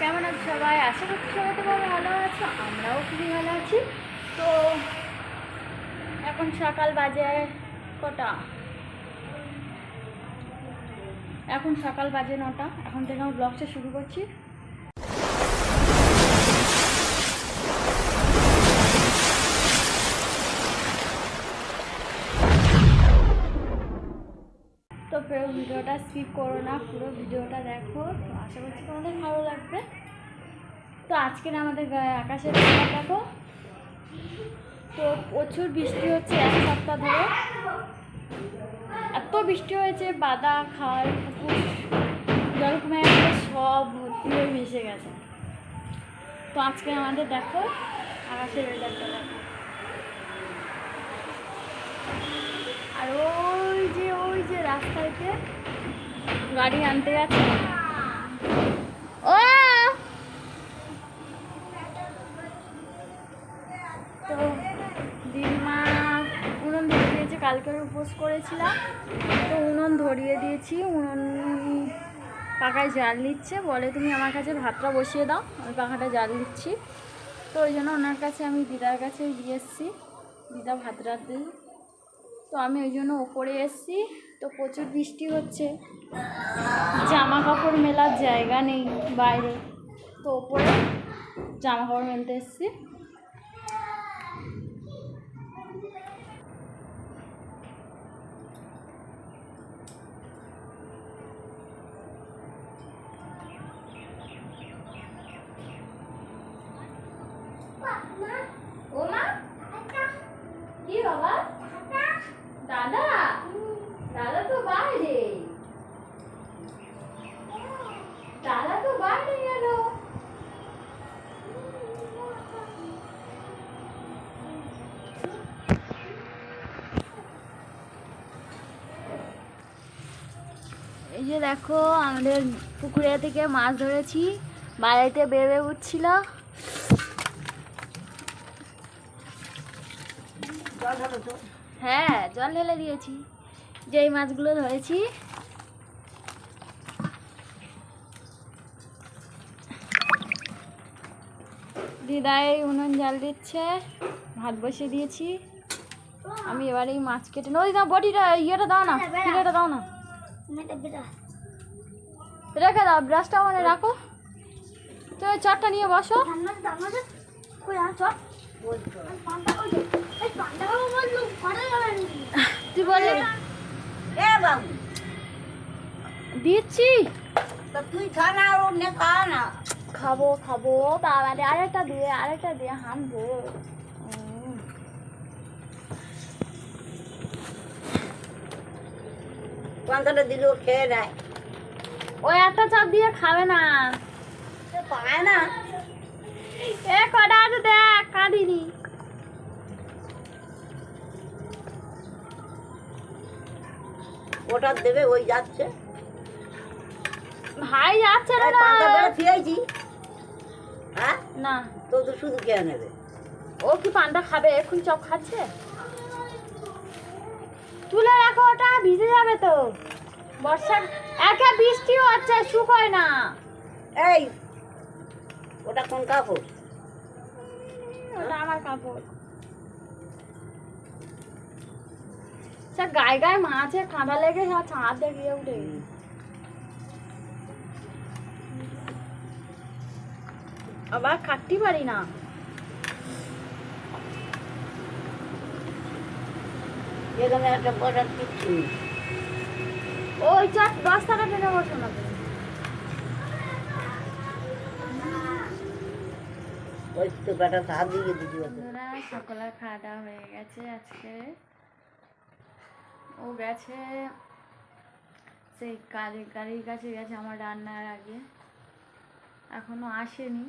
কেমন আছো সবাই? আশা করছি সবাই তোমার ভালো আছো, আমরাও খুবই ভালো আছি। তো এখন সকাল বাজে কটা? এখন সকাল বাজে 9টা। এখন থেকে আমি ব্লগটা শুরু করছি। তো পুরো ভিডিওটা স্কিপ করো না, পুরো ভিডিওটা দেখো। তো আশা করছি তোমাদের ভালো লাগবে। তো আজকের আমাদের আকাশের ব্যাপার দেখো, তো প্রচুর বৃষ্টি হচ্ছে এক সপ্তাহ ধরে। এত বৃষ্টি হয়েছে, বাদা খাল পুকুর জলকুমার সব ভর্তি হয়ে মিশে গেছে। তো আজকে আমাদের দেখো আকাশের ওয়েদারটা দেখো। আর ওই যে রাস্তাতে গাড়ি আনতে গেছে। ও তো দিদিমা উনুন ধরিয়ে দিয়েছে, কালকের উপোস করেছিলাম তো উনুন ধরিয়ে দিয়েছি। উনুন পাখায় জাল নিচ্ছে, বলে তুমি আমার কাছে ভাতটা বসিয়ে দাও, আমি পাখাটা জাল দিচ্ছি। তো ওই জন্য ওনার কাছে আমি দিদার কাছে দিয়ে এসেছি, দিদা ভাত রাত দিই। তো আমি ওই জন্য ওপরে এসেছি। তো প্রচুর বৃষ্টি হচ্ছে, জামা কাপড় মেলার জায়গা নেই বাইরে, তো ওপরে জামা কাপড় মেলতে এসেছি। ও মা কি বাবা? দাদা দাদা তো বাইরে, দাদা তো বাইরে গেল। এই যে দেখো আমাদের পুকুরে থেকে মাছ ধরেছি, বাড়িতে বেড়ে উঠছিল। হ্যাঁ জল ঢেলে দিয়েছি, যেই মাছগুলো ধরেছি। দিদাই উনুন জাল দিচ্ছে, ভাত বসিয়ে দিয়েছি। আমি এবার এই মাছ কেটে নদী দাও, বটিটা ইয়েটা দাও না, ফিলেটা দাও না, রেখে দাও, ব্রাশটা মানে রাখো। তো চারটা নিয়ে বসো। তুই বললি দিচ্ছি, তুই খা না, না খাবো খাবো বাবা, আরেকটা দিয়ে হামবো। পান্তাটা দিলেও খেয়ে নেয়, ওই একটা চাপ দিয়ে খাবে না, পায় না। এ কটা আছে দেখ, কাঁদিনি। ওটা দেবে, ওই যাচ্ছে ভাই যাচ্ছে না, পান্তাটা খেয়েছি। হ্যাঁ না তো তো শুধু খেয়ে নেবে। ও কি পান্তা খাবে? এখন চপ খাচ্ছে, তুলে রাখো, ওটা ভিজে যাবে তো। বর্ষা একে বৃষ্টিও হচ্ছে, শুকোয় না। এই ওটা কোন কাপড়? ওটা আমার কাপড়। সে গায়ে গায়ে মাছে কাঁদা লেগে সব ছাঁদে গিয়ে উঠে। আবার কাটতে পারি না। এখানে একটা বসার কিচ্ছু নেই। ওই চার 10 টাকা টেনে বসো না। ওই তো বেটা হাত দিয়ে দিদি। বন্ধুরা সকালে খাওয়া দাওয়া হয়ে গেছে আজকে। ও গেছে সেই গাড়ির কাছে গেছে আমার রান্নার আগে, এখনো আসেনি,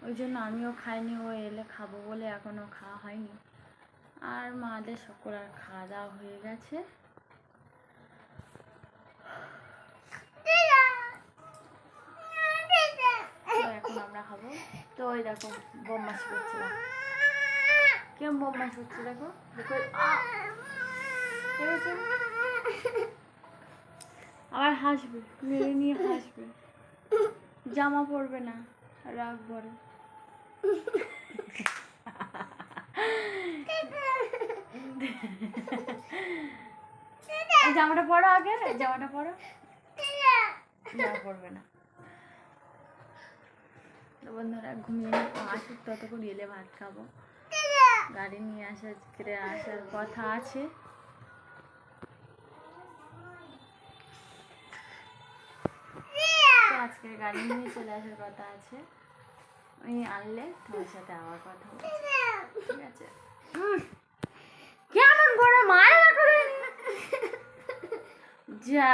ওই জন্য আমিও খাইনি। ও এলে খাবো বলে এখনো খাওয়া হয়নি। আর মাদের সকলের খাওয়া দাওয়া হয়ে গেছে। এখন আমরা খাবো। তো ওই দেখো বোমমাস করছিলাম, কেমন বোমমাস হচ্ছে দেখো দেখো। আবার হাসবে, মেরে নিয়ে হাসবে। জামা পরবে না, রাগ বড়। এই জামাটা পরো আগে, এই জামাটা পরো। জামা পরবে না। তো বন্ধুরা ঘুমিয়ে আসুক, ততক্ষণ এলে ভাত খাবো। গাড়ি নিয়ে আসার কথা আছে। তো আজকে গাড়ি নিয়ে চলে আসার কথা আছে। ওই আনলে তোমার সাথে আবার কথা বলছি, ঠিক আছে? কেমন করে মারা করে যা